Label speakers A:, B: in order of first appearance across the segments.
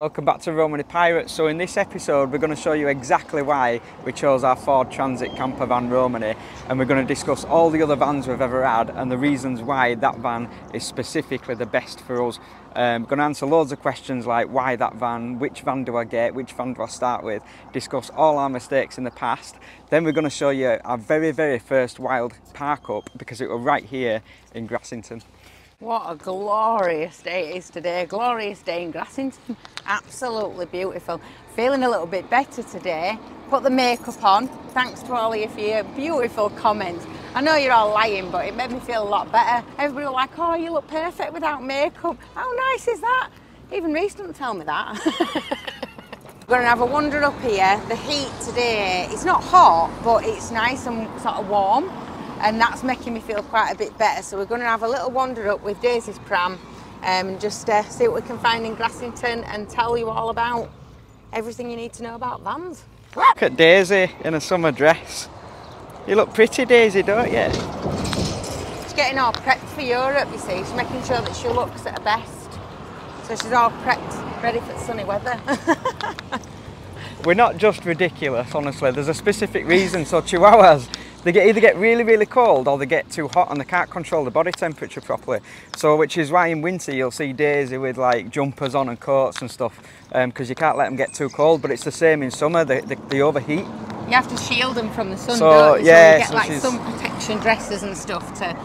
A: Welcome back to Romany Pirates. So in this episode we're going to show you exactly why we chose our Ford Transit Campervan Romany, and we're going to discuss all the other vans we've ever had and the reasons why that van is specifically the best for us. We're going to answer loads of questions like why that van, which van do I get, which van do I start with, discuss all our mistakes in the past. Then we're going to show you our very first wild park up, because it was right here in Grassington.
B: What a glorious day it is today, glorious day in Grassington, absolutely beautiful. Feeling a little bit better today, put the makeup on, thanks to all of you for your beautiful comments. I know you're all lying, but it made me feel a lot better. Everybody was like, oh, you look perfect without makeup. How nice is that? Even Reese doesn't tell me that. We're going to have a wander up here. The heat today, it's not hot, but it's nice and sort of warm. And that's making me feel quite a bit better. So we're going to have a little wander up with Daisy's pram and just see what we can find in Grassington and tell you all about everything you need to know about vans.
A: Look at Daisy in a summer dress. You look pretty, Daisy, don't you?
B: She's getting all prepped for Europe, you see. She's making sure that she looks at her best. So she's all prepped, ready for the sunny weather.
A: We're not just ridiculous, honestly. There's a specific reason. So Chihuahuas, they either get really cold or they get too hot and they can't control the body temperature properly. So which is why in winter you'll see Daisy with like jumpers on and coats and stuff, because you can't let them get too cold. But it's the same in summer, they overheat.
B: You have to shield them from the sun,
A: so,
B: don't you?
A: Yeah,
B: so you get like sun protection dresses and stuff to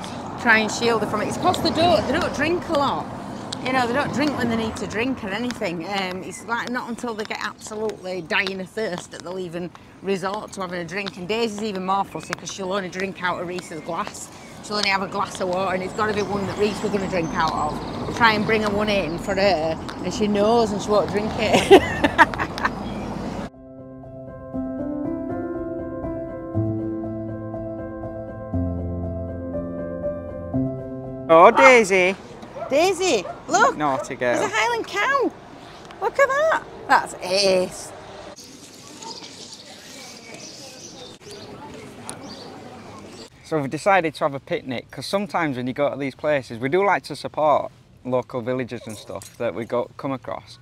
B: try and shield them from it. It's because they don't drink a lot. You know, they don't drink when they need to drink or anything. It's like not until they get absolutely dying of thirst that they'll even resort to having a drink. And Daisy's even more fussy because she'll only drink out of Reese's glass. She'll only have a glass of water, and it's got to be one that Reese was going to drink out of. We'll try and bring her one in for her, and she knows and she won't drink it.
A: Oh, Daisy.
B: Daisy, look,
A: naughty girl.
B: There's a Highland cow. Look at that. That's ace.
A: So we've decided to have a picnic, because sometimes when you go to these places, we do like to support local villages and stuff that we come across.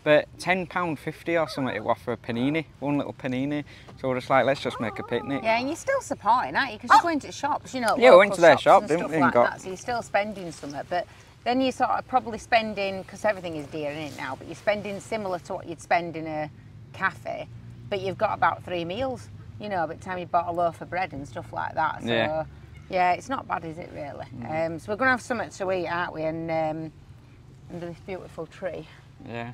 A: But £10.50 or something to offer a panini, one little panini. So we're just like, let's just make a picnic.
B: Yeah, and you're still supporting, aren't you? Because you're going to shops, you know.
A: Yeah, we went to their shop, didn't we?
B: Like that, so you're still spending something. But then you're sort of probably spending, because everything is dear in it now, but you're spending similar to what you'd spend in a cafe, but you've got about 3 meals, you know, by the time you bought a loaf of bread and stuff like that. So, yeah, it's not bad, is it, really? So we're going to have something to eat, aren't we, and under this beautiful tree.
A: Yeah,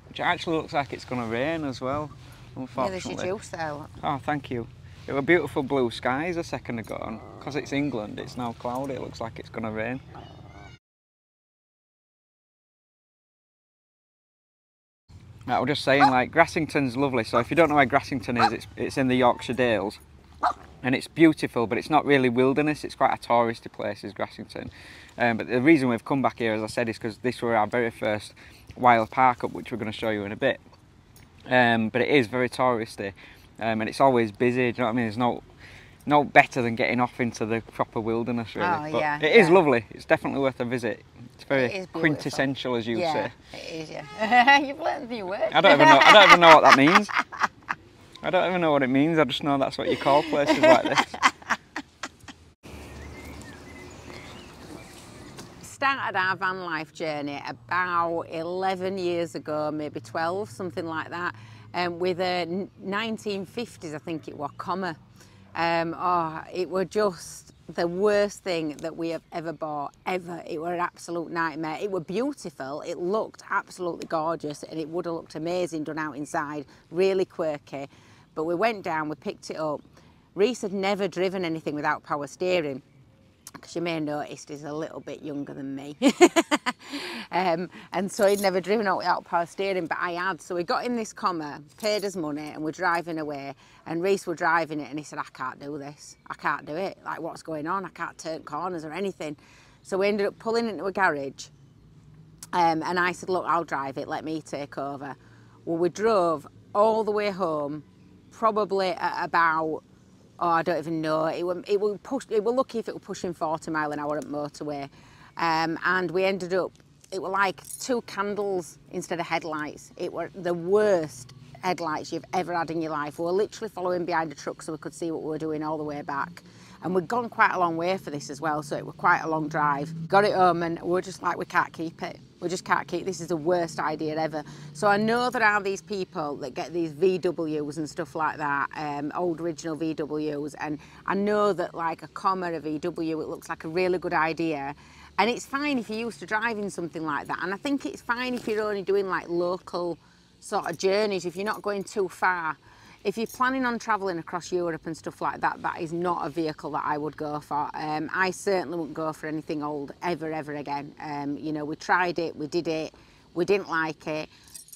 A: which actually looks like it's going to rain as well, unfortunately.
B: Yeah, there's your juice there, look.
A: Oh, thank you. It were beautiful blue skies a second ago, and because it's England, it's now cloudy, it looks like it's going to rain. I was just saying, like, Grassington's lovely. So if you don't know where Grassington is, it's in the Yorkshire Dales, and it's beautiful, but it's not really wilderness. It's quite a touristy place, is Grassington. But the reason we've come back here, as I said, is because this was our very first wild park up, which we're going to show you in a bit. But it is very touristy, and it's always busy. Do you know what I mean? There's no better than getting off into the proper wilderness, really.
B: Oh,
A: but
B: yeah,
A: it is lovely. It's definitely worth a visit. It's very quintessential, as you say.
B: Yeah, it is, yeah. You've learned new words.
A: I don't even know what that means. I don't even know what it means. I just know that's what you call places like this.
B: Started our van life journey about 11 years ago, maybe 12, something like that, with a 1950s, I think it was, Commer. It was just the worst thing that we have ever bought, ever. It was an absolute nightmare. It was beautiful, it looked absolutely gorgeous, and it would have looked amazing done out inside, really quirky. But we went down, we picked it up. Reese had never driven anything without power steering, because you may have noticed he's a little bit younger than me. And so he'd never driven out without power steering, but I had. So we got in this Commer, paid us money, and we're driving away, and Reese were driving it, and he said, I can't do this, I can't do it, like, what's going on? I can't turn corners or anything. So we ended up pulling into a garage, and I said, look, I'll drive it, let me take over. Well, we drove all the way home, probably at about, I don't even know, it was lucky if it was pushing 40 mile an hour at motorway. And we ended up it were like 2 candles instead of headlights. It were the worst headlights you've ever had in your life. We were literally following behind a truck so we could see what we were doing all the way back. And we'd gone quite a long way for this as well, so it was quite a long drive. Got it home and we were just like, we can't keep it. We just can't keep, this is the worst idea ever. So I know there are these people that get these VWs and stuff like that, old original VWs, and I know that like a comma, a VW, it looks like a really good idea. And it's fine if you're used to driving something like that. And I think it's fine if you're only doing like local sort of journeys, if you're not going too far. If you're planning on travelling across Europe and stuff like that, that is not a vehicle that I would go for. I certainly wouldn't go for anything old ever again. You know, we tried it, we did it, we didn't like it.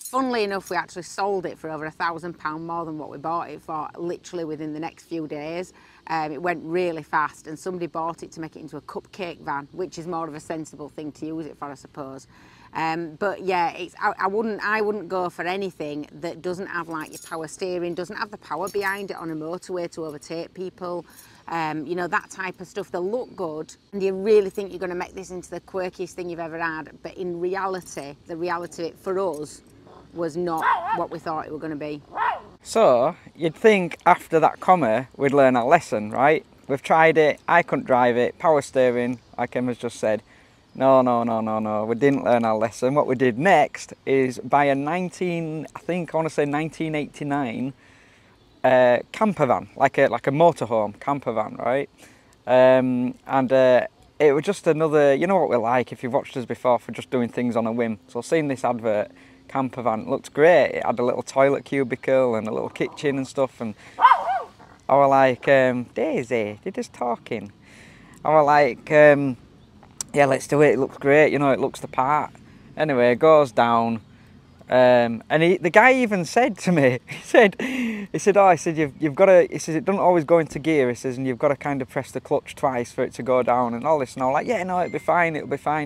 B: Funnily enough, we actually sold it for over £1,000 more than what we bought it for, literally within the next few days. It went really fast, and somebody bought it to make it into a cupcake van, which is more of a sensible thing to use it for, I suppose. But yeah, I wouldn't go for anything that doesn't have like your power steering, doesn't have the power behind it on a motorway to overtake people. You know, that type of stuff. They look good, and you really think you're going to make this into the quirkiest thing you've ever had. But in reality, the reality for us was not what we thought it were going to be.
A: So you'd think after that comma we'd learn our lesson, right? We've tried it, I couldn't drive it, power steering, like Emma's just said. No, we didn't learn our lesson. What we did next is buy a 1989 campervan, like a motorhome campervan, right? It was just another, you know what we're like if you've watched us before, for just doing things on a whim. So seeing this advert, campervan, looked great. It had a little toilet cubicle and a little kitchen and stuff, and I was like, Daisy, they're just talking. I was like, yeah, let's do it, it looks great, you know, it looks the part. Anyway, it goes down, and the guy even said to me, he said, you've got to, he says, it doesn't always go into gear, he says, and you've got to kind of press the clutch twice for it to go down and all this, and I was like, yeah, no, it'll be fine,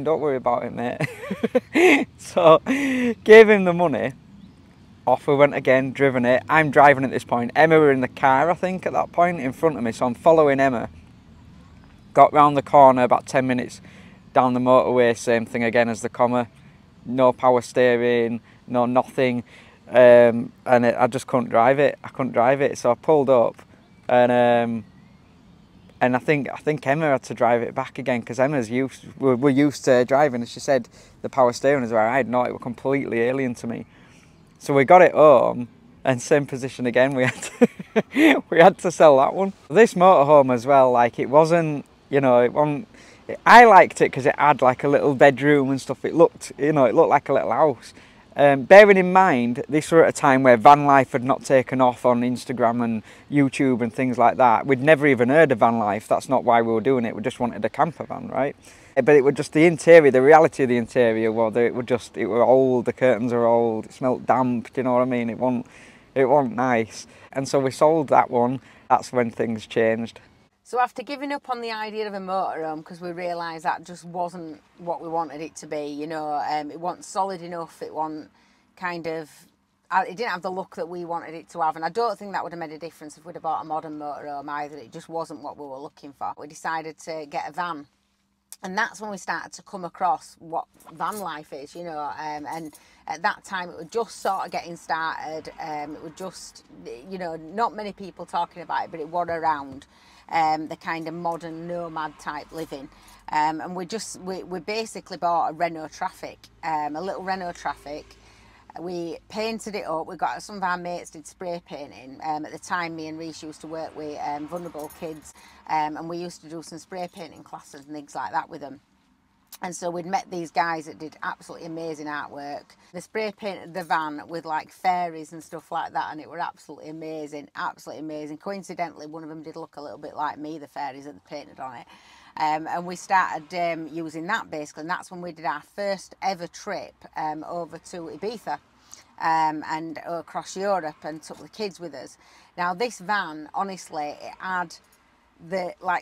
A: don't worry about it, mate. So, gave him the money, off we went again, driven it. I'm driving at this point, Emma were in the car, I think, at that point, in front of me, so I'm following Emma. Got round the corner, about 10 minutes down the motorway, same thing again as the comma, no power steering, no nothing, I just couldn't drive it. So I pulled up, and I think Emma had to drive it back again, because Emma's we're used to driving, and she said the power steering is where I'd not, it was completely alien to me. So we got it home, and same position again, we had to we had to sell that one. This motorhome as well, like, it wasn't, you know, it wasn't, I liked it because it had like a little bedroom and stuff. It looked, you know, it looked like a little house. Bearing in mind, this were at a time where van life had not taken off on Instagram and YouTube and things like that. We'd never even heard of van life. That's not why we were doing it. We just wanted a camper van, right? But it was just the interior, the reality of the interior was that it were old, the curtains were old, it smelt damp, do you know what I mean? It wasn't nice. And so we sold that one. That's when things changed.
B: So after giving up on the idea of a motorhome, because we realised that just wasn't what we wanted it to be, you know, it wasn't solid enough, it wasn't kind of, it didn't have the look that we wanted it to have, and I don't think that would have made a difference if we'd have bought a modern motorhome either. It just wasn't what we were looking for. We decided to get a van, and that's when we started to come across what van life is, you know, and at that time it was just sort of getting started. It was just, you know, not many people talking about it, but it was around. The kind of modern nomad type living, and we basically bought a Renault Traffic, a little Renault Traffic. We painted it up. We got some of our mates did spray painting. At the time, me and Reese used to work with vulnerable kids, and we used to do some spray painting classes and things like that with them. And so we'd met these guys that did absolutely amazing artwork. They spray painted the van with like fairies and stuff like that, and it were absolutely amazing, absolutely amazing. Coincidentally, one of them did look a little bit like me, the fairies that they painted on it. And we started using that basically, and that's when we did our first ever trip over to Ibiza and across Europe, and took the kids with us. Now this van, honestly, it had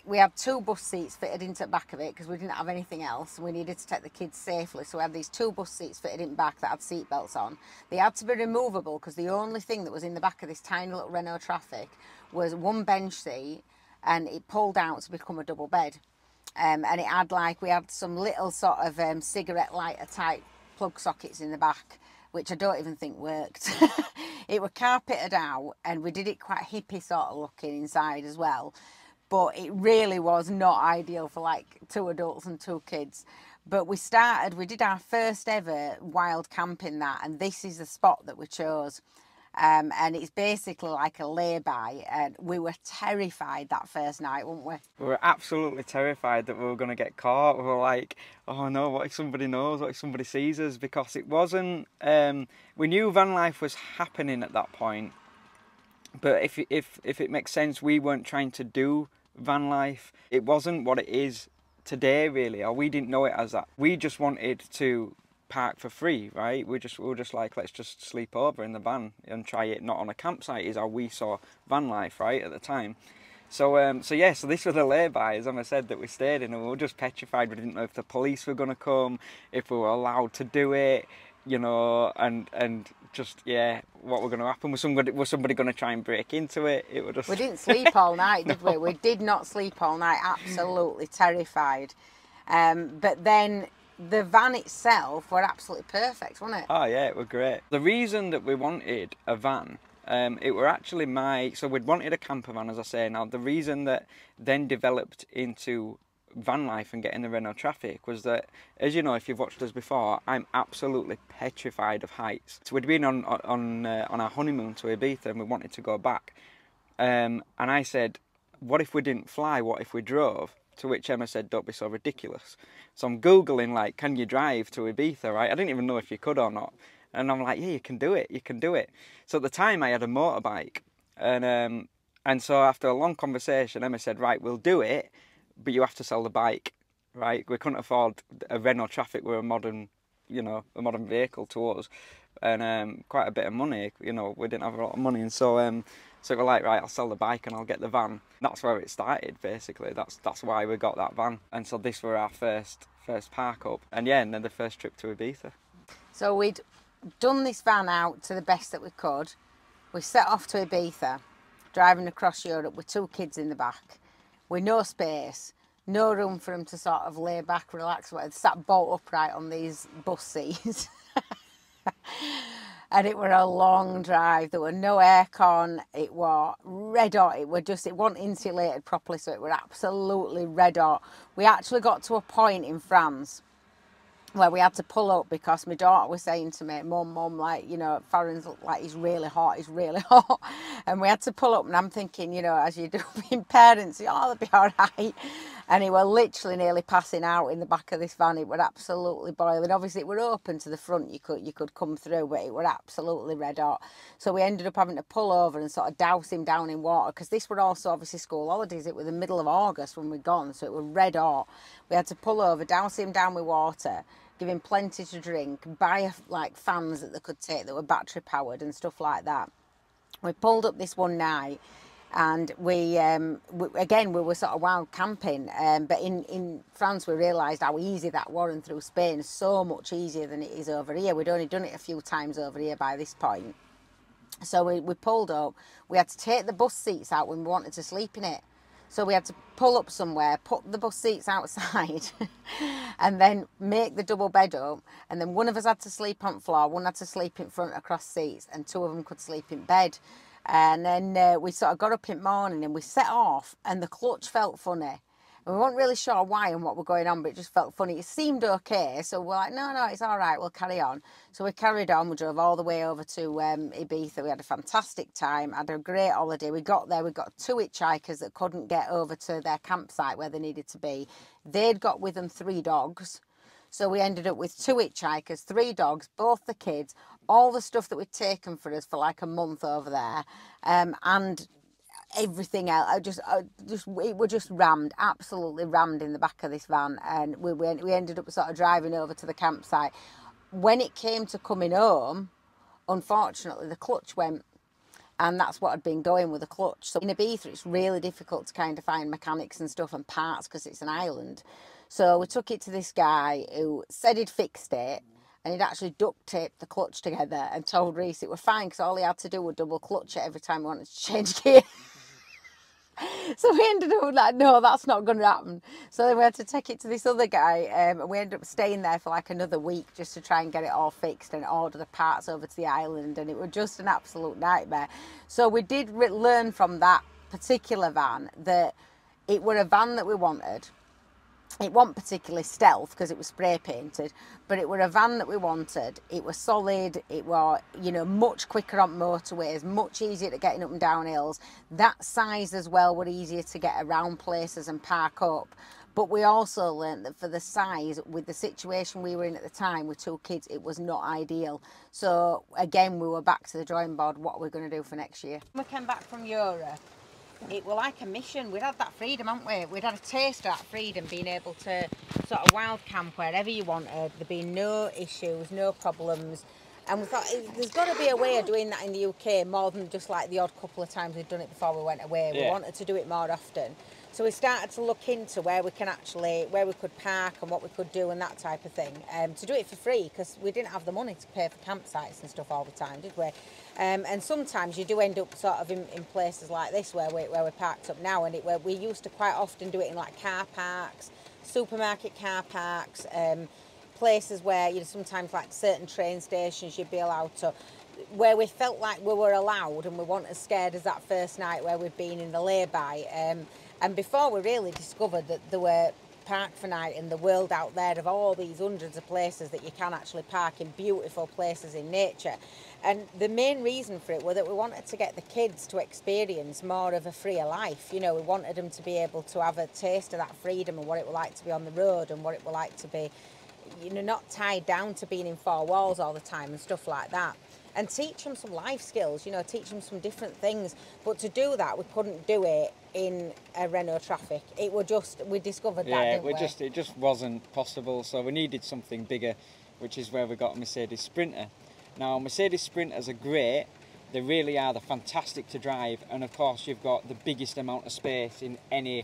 B: we had 2 bus seats fitted into the back of it because we didn't have anything else, and we needed to take the kids safely, so we had these 2 bus seats fitted in the back that had seat belts on. They had to be removable because the only thing that was in the back of this tiny little Renault Traffic was 1 bench seat, and it pulled out to become a double bed. and it had like, we had some little sort of cigarette lighter type plug sockets in the back, which I don't even think worked. It was carpeted out, and we did it quite hippie sort of looking inside as well, but it really was not ideal for like 2 adults and 2 kids. But we did our first ever wild camping that, and this is the spot that we chose. And it's basically like a lay-by, and we were terrified that first night, weren't we?
A: We were absolutely terrified that we were going to get caught. We were like, oh no, what if somebody knows, what if somebody sees us? Because it wasn't, we knew van life was happening at that point, but if it makes sense, we weren't trying to do van life. It wasn't what it is today really, or we didn't know it as that. We just wanted to park for free, right? We were just like, let's just sleep over in the van and try it not on a campsite, is how we saw van life, right, at the time. So yeah, so this was the lay-by, as Emma said, that we stayed in, and we were just petrified. We didn't know if the police were going to come, if we were allowed to do it, you know, and just, yeah, what were going to happen? Was somebody going to try and break into it? It was just...
B: We didn't sleep all night, did
A: No.
B: we? We did not sleep all night, absolutely terrified. But then the van itself were absolutely perfect, wasn't it?
A: Oh yeah, it was great. The reason that we wanted a van, it were actually so we'd wanted a camper van, as I say. Now the reason that then developed into van life and getting the Renault Traffic was that, as you know, if you've watched us before, I'm absolutely petrified of heights. So we'd been on our honeymoon to Ibiza, and we wanted to go back. And I said, what if we didn't fly? What if we drove? To which Emma said, don't be so ridiculous. So I'm Googling, like, can you drive to Ibiza, right? I didn't even know if you could or not. And I'm like, yeah, you can do it, you can do it. So at the time I had a motorbike. And so after a long conversation, Emma said, right, we'll do it, but you have to sell the bike, right? We couldn't afford a Renault Traffic with a modern, you know, a modern vehicle to us. And quite a bit of money, you know, we didn't have a lot of money. And so so we're like, right, I'll sell the bike and I'll get the van. That's where it started, basically. That's why we got that van. And so this were our first park up. And yeah, and then the first trip to Ibiza.
B: So we'd done this van out to the best that we could. We set off to Ibiza, driving across Europe with 2 kids in the back, with no space, no room for them to sort of lay back, relax, sat bolt upright on these bus seats. And it were a long drive. There were no aircon. It was red hot. It wasn't insulated properly, so it were absolutely red hot. We actually got to a point in France where we had to pull up because my daughter was saying to me, Mum, like, you know, Farron's like, he's really hot. And we had to pull up, and I'm thinking, you know, as you do being parents, oh, they'll be all right. And he was literally nearly passing out in the back of this van. It was absolutely boiling. Obviously, it were open to the front. You could come through, but it were absolutely red hot. So we ended up having to pull over and sort of douse him down in water, because this were also obviously school holidays. It was the middle of August when we'd gone, so it were red hot. We had to pull over, douse him down with water, give him plenty to drink, buy like fans that they could take that were battery powered and stuff like that. We pulled up this one night, and we were sort of wild camping, but in France we realised how easy that was, and through Spain so much easier than it is over here. We'd only done it a few times over here by this point. So we pulled up. We had to take the bus seats out when we wanted to sleep in it. So we had to pull up somewhere, put the bus seats outside and then make the double bed up. And then one of us had to sleep on the floor, one had to sleep in front across seats, and 2 of them could sleep in bed. And then we sort of got up in the morning and we set off, and the clutch felt funny. And we weren't really sure why and what was going on, but it just felt funny. It seemed okay, so we're like, no, it's all right, we'll carry on. So we carried on, we drove all the way over to Ibiza. We had a fantastic time, had a great holiday. We got there, we got 2 hitchhikers that couldn't get over to their campsite where they needed to be. They'd got with them 3 dogs. So we ended up with 2 hitchhikers, 3 dogs, both the kids, all the stuff that we'd taken for us for like a month over there, and everything else. It was just rammed, absolutely rammed in the back of this van, and we ended up sort of driving over to the campsite. When it came to coming home, unfortunately the clutch went, and that's what had been going with the clutch. So in Ibiza it's really difficult to kind of find mechanics and stuff and parts because it's an island. So we took it to this guy who said he'd fixed it, and he'd actually duct taped the clutch together and told Reese it was fine because all he had to do was double clutch it every time he wanted to change gear. So we ended up like, no, that's not going to happen. So then we had to take it to this other guy, and we ended up staying there for like another week just to try and get it all fixed and order the parts over to the island, and it was just an absolute nightmare. So we did learn from that particular van that it were a van that we wanted. It wasn't particularly stealth because it was spray painted, but it were a van that we wanted. It was solid. It was, you know, much quicker on motorways, much easier to getting up and down hills. That size as well were easier to get around places and park up. But we also learned that for the size, with the situation we were in at the time with 2 kids, it was not ideal. So again, we were back to the drawing board. What are we going to do for next year? When we came back from Europe, it was like a mission. We'd had that freedom, hadn't we? We'd had a taste of that freedom, being able to sort of wild camp wherever you wanted. There'd be no issues, no problems. And we thought, there's got to be a way of doing that in the UK more than just like the odd couple of times we'd done it before we went away. We wanted to do it more often. So we started to look into where we could park and what we could do and that type of thing. To do it for free, because we didn't have the money to pay for campsites and stuff all the time, did we? And sometimes you do end up sort of in places like this where we're parked up now, and where we used to quite often do it in like car parks, supermarket car parks, places where, you know, sometimes like certain train stations you'd be allowed to, where we felt like we were allowed and we weren't as scared as that first night where we'd been in the lay-by. And before we really discovered that there were park for night in the world out there of all these hundreds of places that you can actually park in beautiful places in nature. And the main reason for it was that we wanted to get the kids to experience more of a freer life. You know, we wanted them to be able to have a taste of that freedom and what it was like to be on the road and what it was like to be, you know, not tied down to being in 4 walls all the time and stuff like that. And teach them some life skills, you know, teach them some different things. But to do that, we couldn't do it in a Renault Traffic. It was just, we discovered that, didn't we?
A: It just wasn't possible. So we needed something bigger, which is where we got a Mercedes Sprinter. Now, Mercedes Sprinters are great. They really are. They're fantastic to drive. And of course, you've got the biggest amount of space in any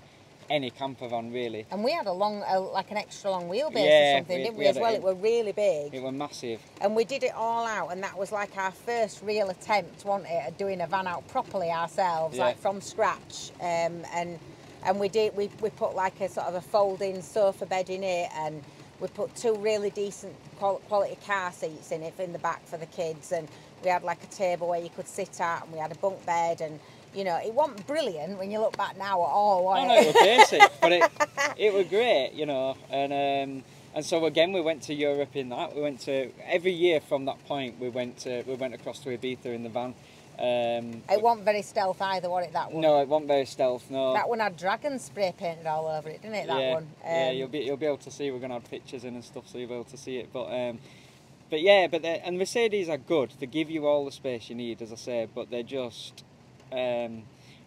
A: camper van, really.
B: And we had a long, like an extra long wheelbase or something, didn't we, as well? It was really big.
A: It was massive.
B: And we did it all out, and that was like our first real attempt, wasn't it, at doing a van out properly ourselves, like from scratch. And we put like a sort of a folding sofa bed in it, and we put 2 really decent quality car seats in it in the back for the kids, and we had like a table where you could sit at, and we had a bunk bed, and you know, it wasn't brilliant when you look back now at all, was it?
A: No, it was basic, but it was great, you know. And so again, we went to Europe in that. We went to every year from that point. We went across to Ibiza in the van.
B: It wasn't very stealth either, was it? That one?
A: No, it wasn't very stealth. No.
B: That one had dragons spray painted all over it, didn't it? That one.
A: Yeah, you'll be able to see. We're gonna have pictures in and stuff, so you'll be able to see it. But and Mercedes are good. They give you all the space you need, as I say, but they're just.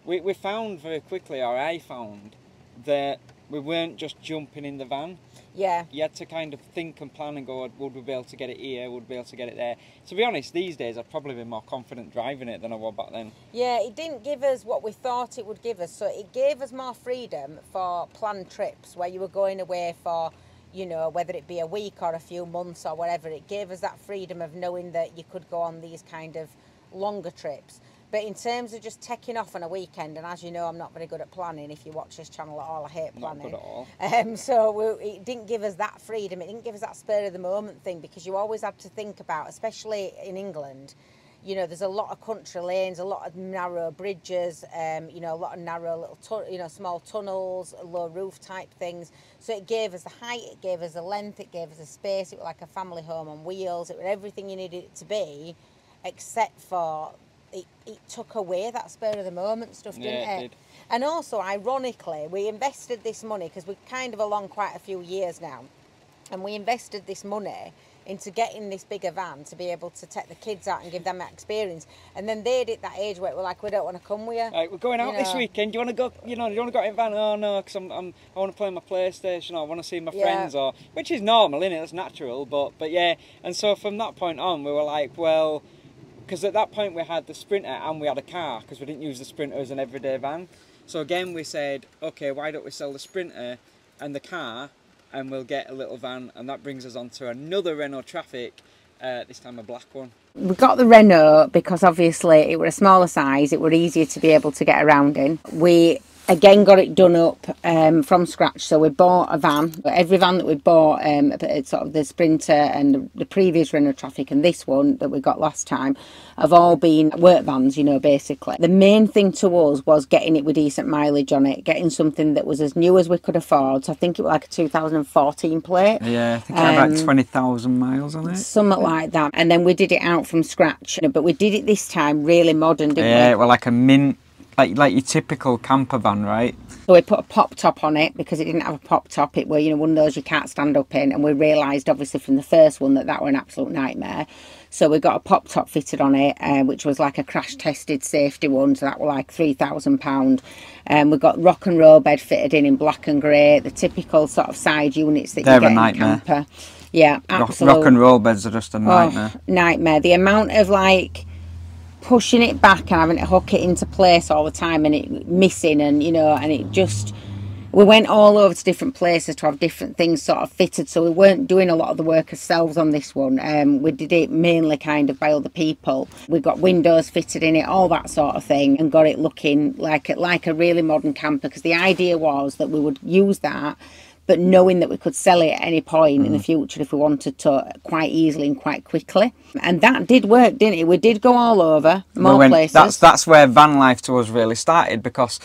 A: We found very quickly, or I found, that we weren't just jumping in the van.
B: Yeah.
A: You had to kind of think and plan and go, would we be able to get it here? Would we be able to get it there? To be honest, these days I'd probably be more confident driving it than I was back then.
B: Yeah, it didn't give us what we thought it would give us. So it gave us more freedom for planned trips where you were going away for, you know, whether it be a week or a few months or whatever. It gave us that freedom of knowing that you could go on these kind of longer trips. But in terms of just taking off on a weekend, and as you know, I'm not very good at planning. If you watch this channel at all, I hate planning.
A: Not good at all.
B: So it didn't give us that freedom. It didn't give us that spur of the moment thing, because you always had to think about, especially in England, you know, there's a lot of country lanes, a lot of narrow bridges, you know, a lot of narrow little, small tunnels, low roof type things. So it gave us the height, it gave us the length, it gave us the space. It was like a family home on wheels. It was everything you needed it to be, except for it took away that spur of the moment stuff, didn't it?
A: Yeah, it did.
B: And also, ironically, we invested this money, because we're kind of along quite a few years now, and we invested this money into getting this bigger van to be able to take the kids out and give them that experience. And then they'd hit that age where we're like, we don't want to come with you.
A: Right, we're going out this weekend. Do you want to go? You know, do you want to go in van? Oh no, because I want to play my PlayStation, or I want to see my friends, or which is normal, isn't it? That's natural. But yeah. And so from that point on, we were like, well. Because at that point we had the Sprinter and we had a car, because we didn't use the Sprinter as an everyday van. So again we said, okay, why don't we sell the Sprinter and the car, and we'll get a little van, and that brings us on to another Renault Traffic, this time a black one.
B: We got the Renault because obviously it were a smaller size, it were easier to be able to get around in. We again got it done up from scratch. So we bought a van. Every van that we bought, sort of the Sprinter and the previous Renault Traffic and this one that we got last time, have all been work vans, you know, basically. The main thing to us was getting it with decent mileage on it, getting something that was as new as we could afford. So I think it was like a 2014 plate.
A: Yeah, I think it had about 20,000 miles on it.
B: Something like that. And then we did it out from scratch. But we did it this time really modern, didn't we?
A: Yeah, well, like a mint, like your typical camper van, right?
B: So we put a pop top on it because it didn't have a pop top. It were, you know, one of those you can't stand up in. And we realised, obviously, from the first one that were an absolute nightmare. So we got a pop top fitted on it, which was like a crash tested safety one. So that were like £3,000. We got rock and roll bed fitted in black and grey, the typical sort of side units that you get in a camper. Yeah, absolutely.
A: Rock and roll beds are just a nightmare.
B: Oh, nightmare. The amount of like pushing it back and having to hook it into place all the time and it missing, and you know, and it just, we went all over to different places to have different things sort of fitted, so we weren't doing a lot of the work ourselves on this one. We did it mainly kind of by other people. We got windows fitted in it, all that sort of thing, and got it looking like a really modern camper, because the idea was that we would use that, but knowing that we could sell it at any point in the future if we wanted to, quite easily and quite quickly. And that did work, didn't it? We did go all over, places.
A: That's where van life to us really started, because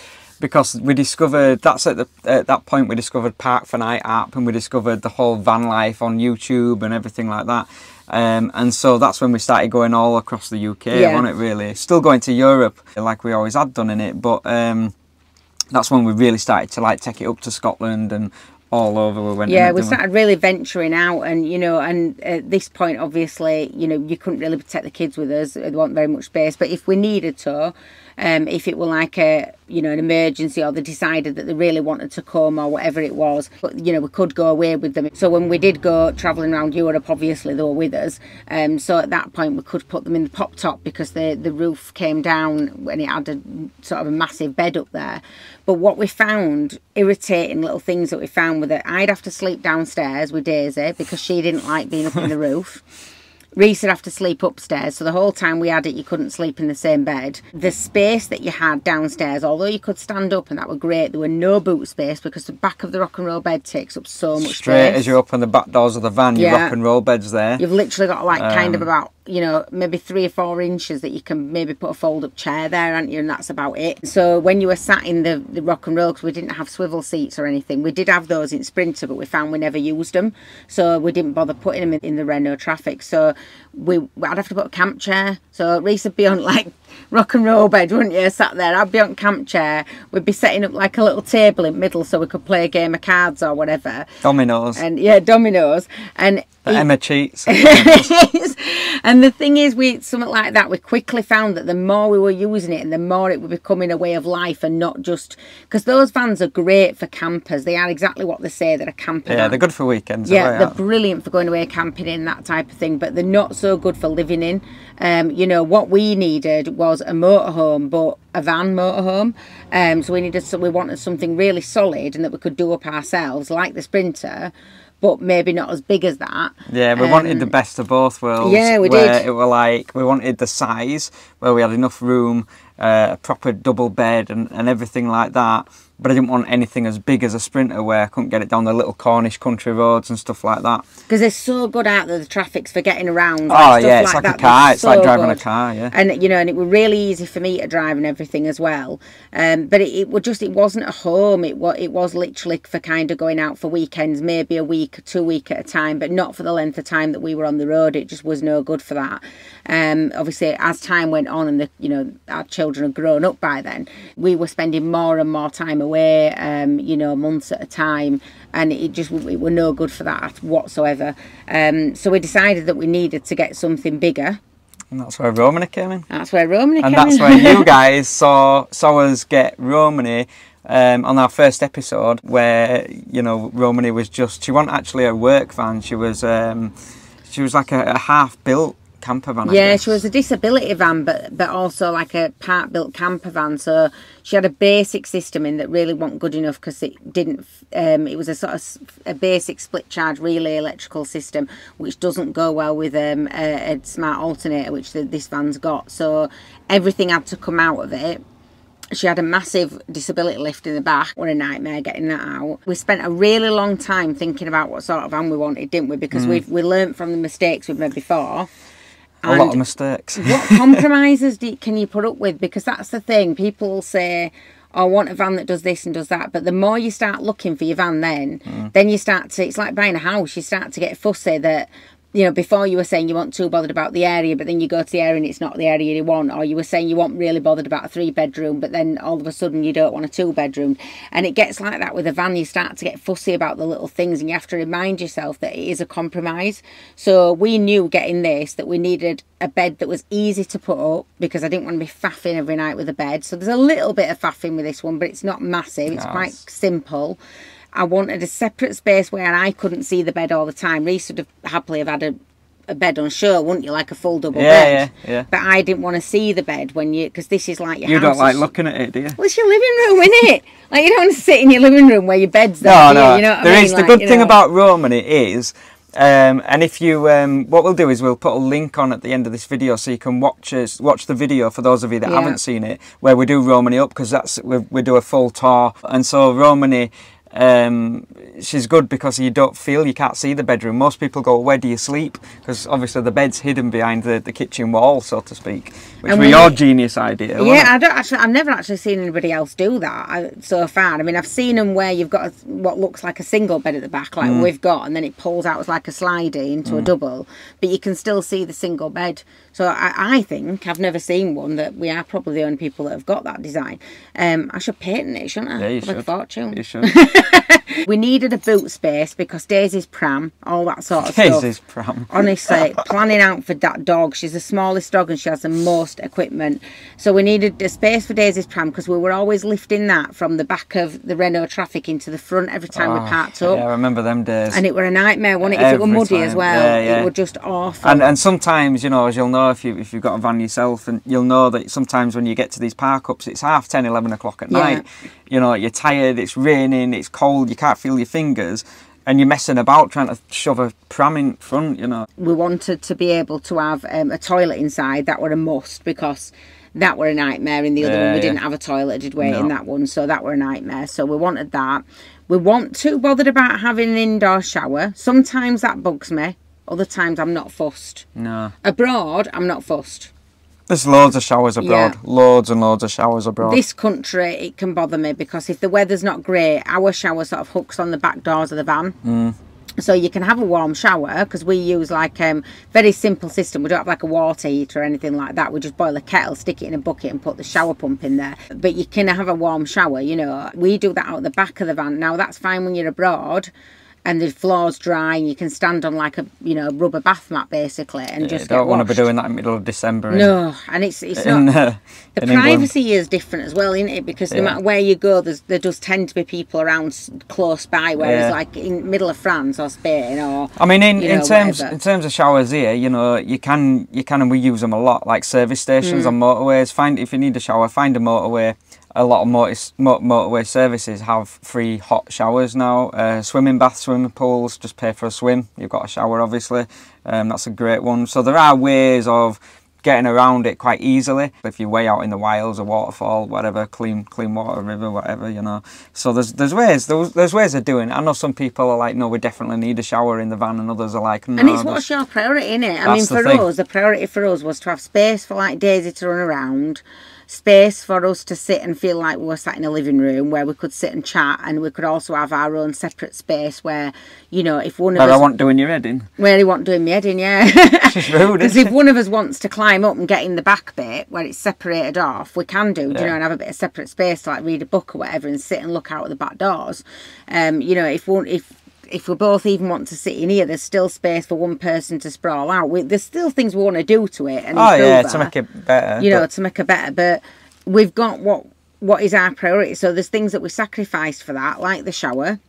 A: we discovered, at that point we discovered Park for Night app, and we discovered the whole van life on YouTube and everything like that. And so that's when we started going all across the UK, wasn't it, really? Still going to Europe like we always had done in it, but that's when we really started to like take it up to Scotland and all over. We started really venturing out, and you know, and at this point obviously, you know, you couldn't really take the kids with us, there wasn't very much space, but if we needed to, if it were like a, you know, an emergency, or they decided that they really wanted to come or whatever it was, but you know, we could go away with them. So when we did go travelling around Europe, obviously they were with us, so at that point we could put them in the pop top, because the roof came down when it had a sort of a massive bed up there. But what we found, irritating little things that we found, were that I'd have to sleep downstairs with Daisy because she didn't like being up in the roof. Reese would have to sleep upstairs, so the whole time we had it you couldn't sleep in the same bed. The space that you had downstairs, although you could stand up and that were great, there were no boot space, because the back of the rock and roll bed takes up so much space. Straight as you open the back doors of the van, your rock and roll bed's there.
B: You've literally got like kind of about, you know, maybe 3 or 4 inches that you can maybe put a fold-up chair there, aren't you? And that's about it. So when you were sat in the rock and roll, because we didn't have swivel seats or anything, we did have those in Sprinter, but we found we never used them, so we didn't bother putting them in the Renault Traffic. So I'd have to put a camp chair. So Reese would be on like rock and roll bed, wouldn't you, sat there. I'd be on camp chair. We'd be setting up like a little table in the middle so we could play a game of cards or whatever.
A: Dominoes.
B: And yeah, dominoes. And
A: Emma cheats.
B: And the thing is, with something like that, we quickly found that the more we were using it and the more it was becoming a way of life, and not just, because those vans are great for campers. They are exactly what they say, they're a camper van.
A: They're good for weekends.
B: Yeah, they're brilliant for going away camping in, that type of thing, but they're not so good for living in. You know, what we needed was a motorhome, but a van motorhome. So we wanted something really solid and that we could do up ourselves, like the Sprinter, but maybe not as big as that. Yeah,
A: we wanted the best of both worlds.
B: Yeah, we did.
A: It were like, we wanted the size where we had enough room, a proper double bed and everything like that. But I didn't want anything as big as a Sprinter where I couldn't get it down the little Cornish country roads and stuff like that.
B: Because they're so good out there, the traffics, for getting around.
A: Like, it's like a car. It's like driving a car, yeah.
B: And, you know, and it was really easy for me to drive and everything as well. But it wasn't a home. It was literally for kind of going out for weekends, maybe a week or 2 weeks at a time, but not for the length of time that we were on the road. It just was no good for that. Obviously, as time went on and, you know, our children had grown up by then, we were spending more and more time away, you know, months at a time, and it were no good for that whatsoever. So we decided that we needed to get something bigger.
A: And that's where Romany came in.
B: That's where Romany came in.
A: And that's where you guys saw us get Romany on our first episode, where, you know, Romany was just, she wasn't actually a work van, she was like a half-built camper van.
B: Yeah, she was a disability van, but also like a part-built camper van. So she had a basic system in that really wasn't good enough, because it didn't. It was a sort of a basic split charge relay electrical system, which doesn't go well with a smart alternator, which this van's got. So everything had to come out of it. She had a massive disability lift in the back. What a nightmare getting that out. We spent a really long time thinking about what sort of van we wanted, didn't we? Because we learnt from the mistakes we've made before.
A: A lot of mistakes.
B: What compromises can you put up with? Because that's the thing. People will say, oh, I want a van that does this and does that. But the more you start looking for your van then you start to, it's like buying a house. You start to get fussy that, you know, before you were saying you weren't too bothered about the area, but then you go to the area and it's not the area you want. Or you were saying you weren't really bothered about a 3-bedroom, but then all of a sudden you don't want a 2-bedroom. And it gets like that with a van. You start to get fussy about the little things and you have to remind yourself that it is a compromise. So we knew getting this that we needed a bed that was easy to put up, because I didn't want to be faffing every night with a bed. So there's a little bit of faffing with this one, but it's not massive. It's quite simple. I wanted a separate space where I couldn't see the bed all the time. Reese would have happily have had a bed on show, wouldn't you? Like a full double bed.
A: Yeah.
B: But I didn't want to see the bed when you, because this is like your house.
A: You don't like looking at it, do you?
B: Well, it's your living room, isn't it? Like, you don't want to sit in your living room where your bed's there.
A: No.
B: You know what
A: There
B: I mean?
A: is, the good thing about Romany is, and if you, what we'll do is we'll put a link on at the end of this video so you can watch the video for those of you that haven't seen it, where we do Romany up, because we do a full tour. And so Romany, she's good because you can't see the bedroom. Most people go, where do you sleep? Because obviously the bed's hidden behind the kitchen wall, so to speak, which was your genius idea.
B: Yeah, I've never actually seen anybody else do that so far. I mean, I've seen them where you've got what looks like a single bed at the back, like we've got, and then it pulls out as like a slidey into a double, but you can still see the single bed. So I think I've never seen one that we are probably the only people that have got that design. I should patent it, shouldn't I?
A: Yeah, you
B: should. A fortune.
A: You should.
B: We needed a boot space because Daisy's pram, all that sort of
A: Daisy's
B: stuff.
A: pram.
B: Honestly, planning out for that dog. She's the smallest dog and she has the most equipment. So we needed a space for Daisy's pram because we were always lifting that from the back of the Renault Traffic into the front every time we parked up.
A: Yeah, I remember them days.
B: And it were a nightmare, wasn't it? If it were muddy as well, it were just awful.
A: And sometimes, you know, as you'll know if you've got a van yourself, and you'll know that sometimes when you get to these park-ups, it's 10:30, 11 o'clock at night. You know, you're tired, it's raining, it's cold, you can't feel your fingers, and you're messing about trying to shove a pram in front, you know.
B: We wanted to be able to have a toilet inside. That were a must, because that were a nightmare in the other one. We didn't have a toilet, did we, in that one? So that were a nightmare. So we wanted that. We weren't too bothered about having an indoor shower. Sometimes that bugs me. Other times I'm not fussed.
A: No.
B: Abroad, I'm not fussed.
A: There's loads of showers abroad. Loads and loads of showers abroad.
B: This country, it can bother me because if the weather's not great, our shower sort of hooks on the back doors of the van. So you can have a warm shower, because we use like very simple system. We don't have like a water heater or anything like that. We just boil a kettle, stick it in a bucket and put the shower pump in there. But you can have a warm shower, you know. We do that out the back of the van. Now that's fine when you're abroad and the floor's dry and you can stand on like a, you know, rubber bath mat basically and just get washed. You don't want
A: to be doing that in the middle of December.
B: No, and it's not... The privacy is different as well, isn't it? Because no matter where you go, there does tend to be people around close by, whereas like in middle of France or Spain or...
A: I mean, in terms of showers here, you know, you can and we use them a lot, like service stations on motorways. If you need a shower, find a motorway. A lot of motorway services have free hot showers now. Swimming baths, swimming pools, just pay for a swim. You've got a shower, obviously. That's a great one. So there are ways of getting around it quite easily. If you're way out in the wilds, a waterfall, whatever, clean water, river, whatever, you know. So there's ways of doing it. I know some people are like, no, we definitely need a shower in the van, and others are like, no.
B: And it's what's your priority, innit? I mean, for us, the priority for us was to have space for like Daisy to run around, space for us to sit and feel like we were sat in a living room where we could sit and chat, and we could also have our own separate space where, you know, if one of us...
A: I want doing your head in.
B: Where he want doing my head in, yeah.
A: It's rude,
B: because if one of us wants to climb up and get in the back bit where it's separated off, we can do, you know, and have a bit of separate space to like read a book or whatever and sit and look out the back doors. You know, if we both even want to sit in here, there's still space for one person to sprawl out. There's still things we want to do to it. And
A: to make it better.
B: You know, to make it better. But we've got what is our priority. So there's things that we sacrificed for that, like the shower.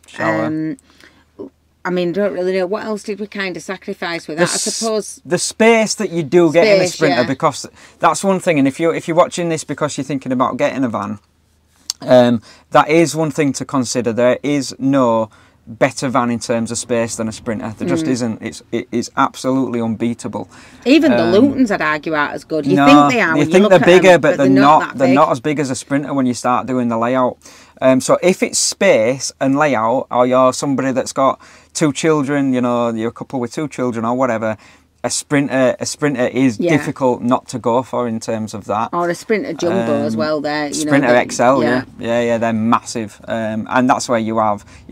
B: I mean, don't really know. What else did we kind of sacrifice with that? I suppose... The
A: space that you do get in a Sprinter, because that's one thing. And if you're watching this because you're thinking about getting a van, that is one thing to consider. There is no better van in terms of space than a Sprinter. There just isn't. It is absolutely unbeatable.
B: Even the Lutons, I'd argue, aren't as good. You
A: no,
B: think they are.
A: You
B: when
A: think
B: you
A: they're
B: look
A: bigger,
B: at them,
A: but they're not. They're
B: big.
A: not as big as a Sprinter when you start doing the layout. So if it's space and layout, or you're somebody that's got 2 children, you know, you're a couple with 2 children or whatever, a Sprinter is difficult not to go for in terms of that.
B: Or a Sprinter Jumbo as well. There,
A: Sprinter XL, yeah, they're massive, and that's where you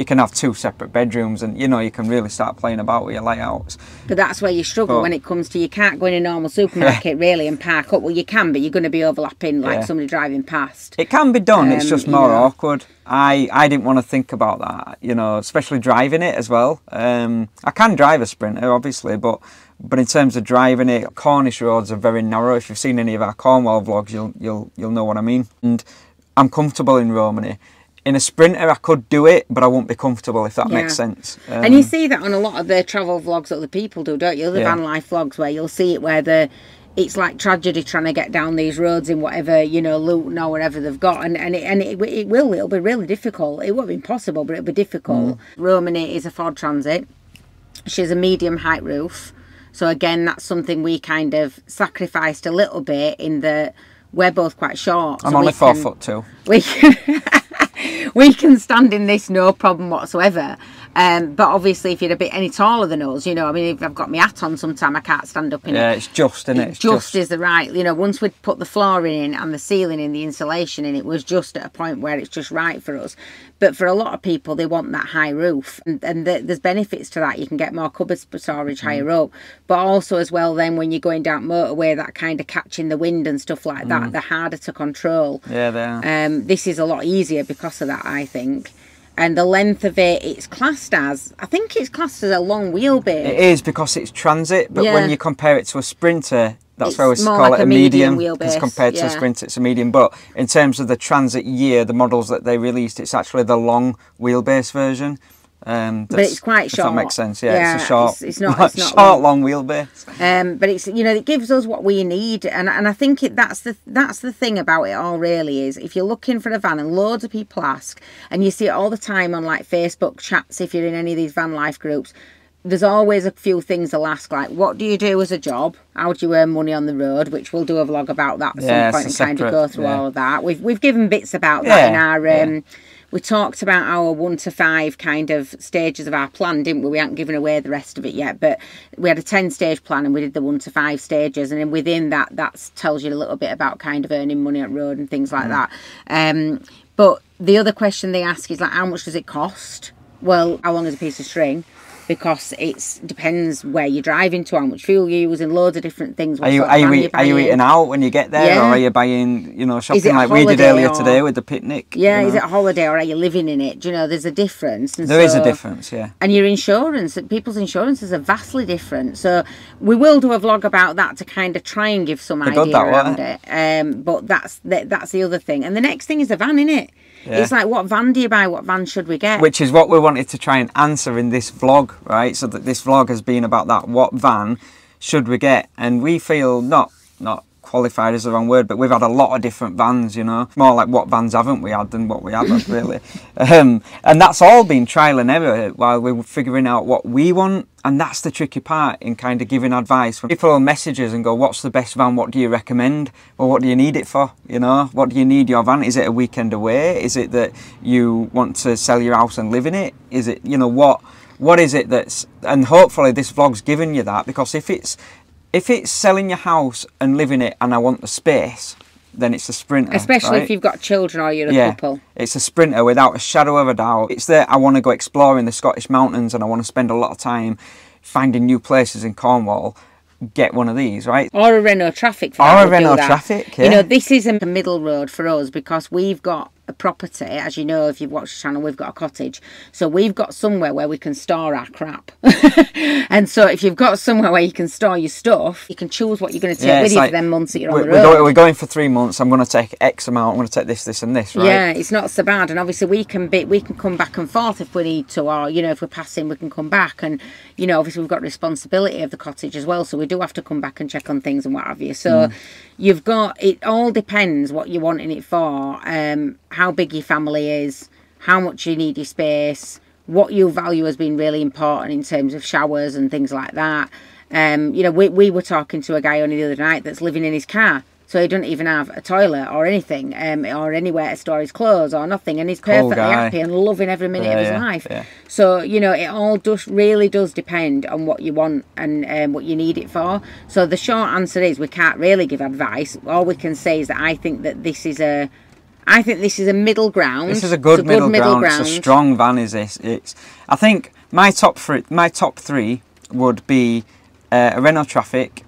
A: can have 2 separate bedrooms, and you know you can really start playing about with your layouts.
B: But that's where you struggle when it comes to, you can't go in a normal supermarket really and park up. Well, you can, but you're going to be overlapping like somebody driving past.
A: It can be done. It's just more awkward. I didn't want to think about that, you know, especially driving it as well. I can drive a Sprinter, obviously, but in terms of driving it, Cornish roads are very narrow. If you've seen any of our Cornwall vlogs, you'll know what I mean. And I'm comfortable in Romany. In a Sprinter, I could do it, but I won't be comfortable, if that makes sense.
B: And you see that on a lot of the travel vlogs that other people do, don't you? The van life vlogs, where you'll see it where it's like tragedy trying to get down these roads in whatever, you know, Luton or whatever they've got, and it'll be really difficult. It won't be impossible, but it'll be difficult. Romany is a Ford Transit. She's a medium height roof. So again, that's something we kind of sacrificed a little bit in that we're both quite short.
A: I'm only 4'2".
B: We can stand in this no problem whatsoever. But obviously, if you're a bit any taller than us, you know, I mean, if I've got my hat on sometime, I can't stand up in it.
A: Yeah, it's just, isn't it?
B: It just is the right, you know, once we'd put the flooring in and the ceiling in, the insulation in, it was just at a point where it's just right for us. But for a lot of people, they want that high roof. And there's benefits to that. You can get more cupboard storage higher up. But also as well, then, when you're going down motorway, that kind of catching the wind and stuff like that, they're harder to control.
A: Yeah, they are.
B: This is a lot easier because of that, I think. And the length of it, I think it's classed as a long wheelbase.
A: It is, because it's transit, but when you compare it to a Sprinter, that's why we call it a
B: medium
A: medium, because
B: wheelbase,
A: compared to a Sprinter, it's a medium. But in terms of the transit year, the models that they released, it's actually the long wheelbase version.
B: But it's quite short.
A: If that makes sense, it's a short,
B: it's not
A: short, long wheelbase.
B: But it's, you know, it gives us what we need, and I think that's the thing about it all. Really, is if you're looking for a van, and loads of people ask, and you see it all the time on like Facebook chats, if you're in any of these van life groups. There's always a few things they'll ask, like, what do you do as a job? How do you earn money on the road? Which we'll do a vlog about that at some point and kind of go through all of that. We've given bits about that in our. We talked about our 1 to 5 kind of stages of our plan, didn't we? We haven't given away the rest of it yet, but we had a 10-stage plan and we did the 1 to 5 stages, and then within that tells you a little bit about kind of earning money on road and things like that. But the other question they ask is like, how much does it cost? Well, how long is a piece of string? Because it depends where you're driving to, how much fuel you use, and loads of different things.
A: Are you eating out when you get there, or are you buying, you know, shopping like we did earlier today with the picnic?
B: Yeah, you know? Is it a holiday or are you living in it? Do you know, there's a difference. And
A: there is a difference, yeah.
B: And your insurance, people's insurances are vastly different. So we will do a vlog about that to kind of try and give some idea around it. But that's the other thing. And the next thing is the van, innit? Yeah. It's like, what van do you buy? What van should we get?
A: Which is what we wanted to try and answer in this vlog, right? So that this vlog has been about that. What van should we get? And we feel not qualified is the wrong word, but we've had a lot of different vans, you know. More like what vans haven't we had than what we haven't, really. And that's all been trial and error while we were figuring out what we want. And that's the tricky part in kind of giving advice. When people message us and go, what's the best van? What do you recommend? Well, what do you need it for? You know, what do you need your van? Is it a weekend away? Is it that you want to sell your house and live in it? Is it, you know, what is it that's... And hopefully this vlog's given you that, because if it's selling your house and living it and I want the space, then it's a Sprinter.
B: Especially if you've got children or you're a couple.
A: It's a Sprinter without a shadow of a doubt. It's that I want to go exploring the Scottish mountains and I want to spend a lot of time finding new places in Cornwall. Get one of these, right?
B: Or a Renault Traffic.
A: Or a Renault Traffic, yeah.
B: You know, this isn't a middle road for us because we've got a property. As you know, if you've watched the channel, we've got a cottage. So we've got somewhere where we can store our crap. And so if you've got somewhere where you can store your stuff, you can choose what you're going to take with you for them months that you're on the road.
A: We're going for 3 months. I'm going to take X amount. I'm going to take this, this and this, right?
B: Yeah, it's not so bad. And obviously we can come back and forth if we need to, or, you know, if we're passing, we can come back. And, you know, obviously we've got responsibility of the cottage as well. So we do have to come back and check on things and what have you. So you've got, it all depends what you're wanting it for, how big your family is, how much you need your space, what you value has been really important in terms of showers and things like that. You know, we were talking to a guy only the other night that's living in his car. So he doesn't even have a toilet or anything, or anywhere to store his clothes or nothing. And he's perfectly happy and loving every minute of his life. Yeah. So, you know, it all really does depend on what you want and what you need it for. So the short answer is we can't really give advice. All we can say is that I think this is a middle ground.
A: This is a good middle ground. It's a strong van, is this? I think my top three would be a Renault Traffic,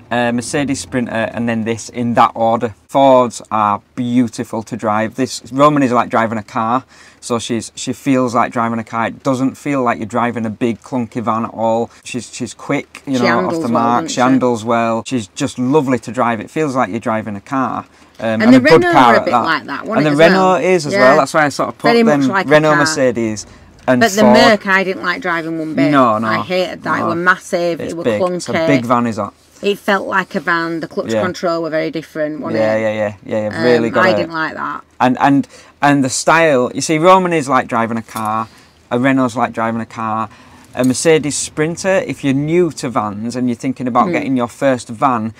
A: Mercedes Sprinter, and then this, in that order. Fords are beautiful to drive. Romany's like driving a car, so she feels like driving a car. It doesn't feel like you're driving a big clunky van at all. She's quick, you know, off the mark. She handles well. She's just lovely to drive. It feels like you're driving a car.
B: And the Renault are a bit like that.
A: And the Renault is as well. That's why I sort of put them Renault, Mercedes. And
B: but the
A: Ford.
B: Merc, I didn't like driving one bit.
A: No.
B: I hated that. It was massive. It was
A: big.
B: clunky.
A: It's a big van, is that?
B: It felt like a van. The clutch control were very different, wasn't it?
A: Yeah. Really got
B: I didn't like that.
A: And the style. You see, Romany's like driving a car. A Renault's like driving a car. A Mercedes Sprinter. If you're new to vans and you're thinking about getting your first van,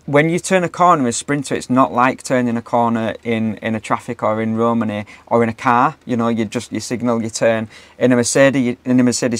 A: when you turn a corner with a Sprinter, it's not like turning a corner in a Traffic or in Romany or in a car. You know, you signal, you turn. In a Mercedes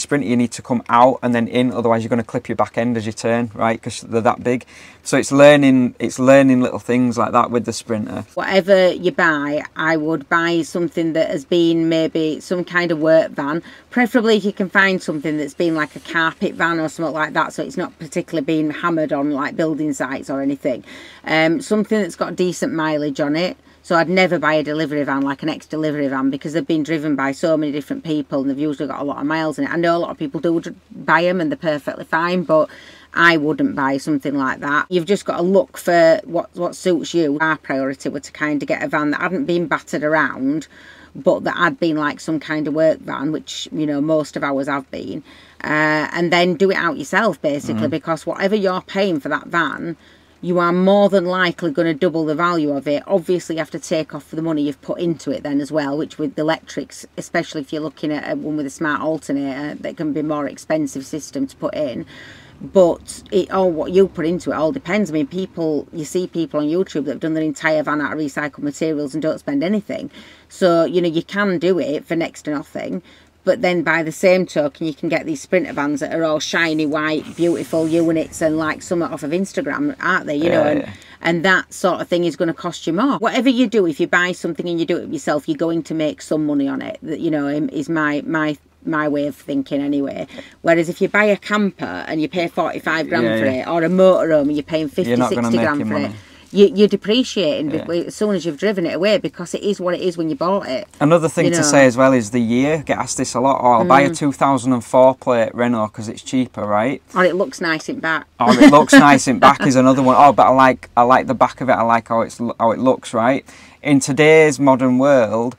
A: Sprinter, you need to come out and then in, otherwise you're going to clip your back end as you turn, right? Because they're that big. So it's learning little things like that with the Sprinter.
B: Whatever you buy, I would buy something that has been maybe some kind of work van. Preferably if you can find something that's been like a carpet van or something like that, so it's not particularly being hammered on like building sites or anything. Something that's got decent mileage on it. So I'd never buy a delivery van, like an ex-delivery van, because they've been driven by so many different people and they've usually got a lot of miles in it. I know a lot of people do buy them and they're perfectly fine, but I wouldn't buy something like that. You've just got to look for what suits you. Our priority was to kind of get a van that hadn't been battered around, but that had been like some kind of work van, which, you know, most of ours have been. And then do it out yourself, basically, because whatever you're paying for that van, you are more than likely going to double the value of it. Obviously, you have to take off for the money you've put into it then as well, which with the electrics, especially if you're looking at one with a smart alternator, that can be a more expensive system to put in. But what you put into it all depends. I mean, you see people on YouTube that have done their entire van out of recycled materials and don't spend anything. So, you know, you can do it for next to nothing. But then by the same token, you can get these Sprinter vans that are all shiny, white, beautiful units and like some off of Instagram, aren't they? You know, and that sort of thing is going to cost you more. Whatever you do, if you buy something and you do it yourself, you're going to make some money on it. That, you know, is my way of thinking anyway. Whereas if you buy a camper and you pay 45 grand for it, or a motorhome and you're paying 50, 60 grand for it, you're depreciating as soon as you've driven it away, because it is what it is when you bought it.
A: Another thing to say as well is the year. Get asked this a lot. I'll buy a 2004 plate Renault because it's cheaper, right?
B: Or it looks nice in back.
A: Or it looks nice in back is another one. Oh, but I like the back of it. I like how it looks, right? In today's modern world,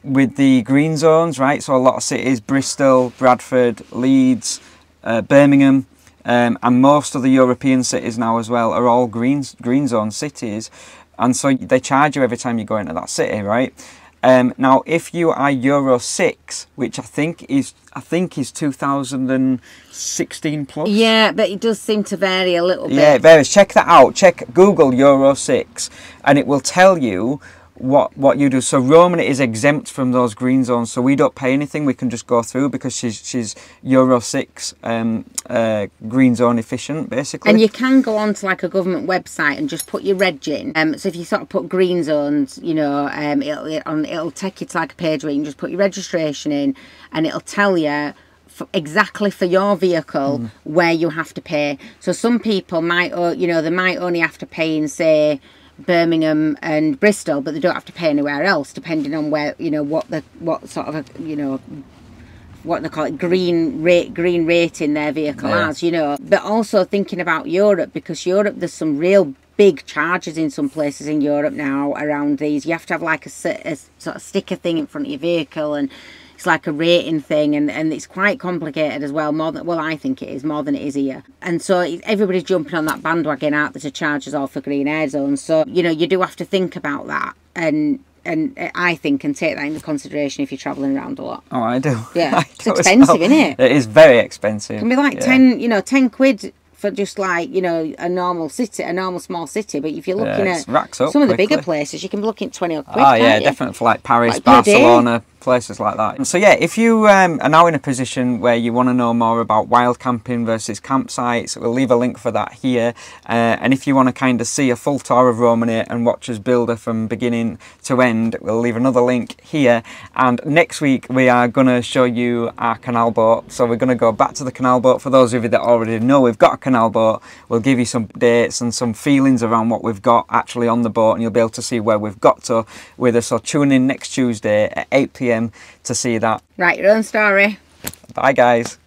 A: with the green zones, right? So a lot of cities, Bristol, Bradford, Leeds, Birmingham, and most of the European cities now as well are all green zone cities, and so they charge you every time you go into that city, right? Now, if you are Euro 6, which I think is 2016 plus.
B: Yeah, but it does seem to vary a little bit.
A: Yeah, it varies. Check that out. Google Euro 6, and it will tell you what you do. So Romany is exempt from those green zones, so we don't pay anything. We can just go through because she's Euro 6 green zone efficient, basically.
B: And you can go onto like a government website and just put your reg in. So if you sort of put green zones, you know, it'll take you to like a page where you can just put your registration in, and it'll tell you exactly for your vehicle where you have to pay. So some people might, you know, they might only have to pay in, say, Birmingham and Bristol, but they don't have to pay anywhere else, depending on where, you know, what sort of you know, what they call it, green rating their vehicle has, you know. But also thinking about Europe, because Europe, there's some real big charges in some places in Europe now around these. You have to have like a sort of sticker thing in front of your vehicle, and it's like a rating thing, and it's quite complicated as well, I think it is more than it is here. And so everybody's jumping on that bandwagon out there to charge us all for green air zones. So, you know, you do have to think about that, and and I think, and take that into consideration if you're travelling around a lot.
A: Oh, I do.
B: Yeah,
A: I
B: it's
A: do
B: expensive, isn't it?
A: It is very expensive.
B: It can be like 10 quid for just like, you know, a normal city, a normal small city. But if you're looking at some of the bigger places, you can be looking at 20 odd quid.
A: Oh yeah, definitely for like Paris,
B: like
A: Barcelona, places like that. So yeah, if you are now in a position where you want to know more about wild camping versus campsites, we'll leave a link for that here. And if you want to kind of see a full tour of Romany and watch us build her from beginning to end, we'll leave another link here. And next week we are going to show you our canal boat. So we're going to go back to the canal boat. For those of you that already know we've got a canal boat, we'll give you some dates and some feelings around what we've got actually on the boat, and you'll be able to see where we've got to with us. So tune in next Tuesday at 8 p.m. to see that.
B: Write your own story.
A: Bye guys.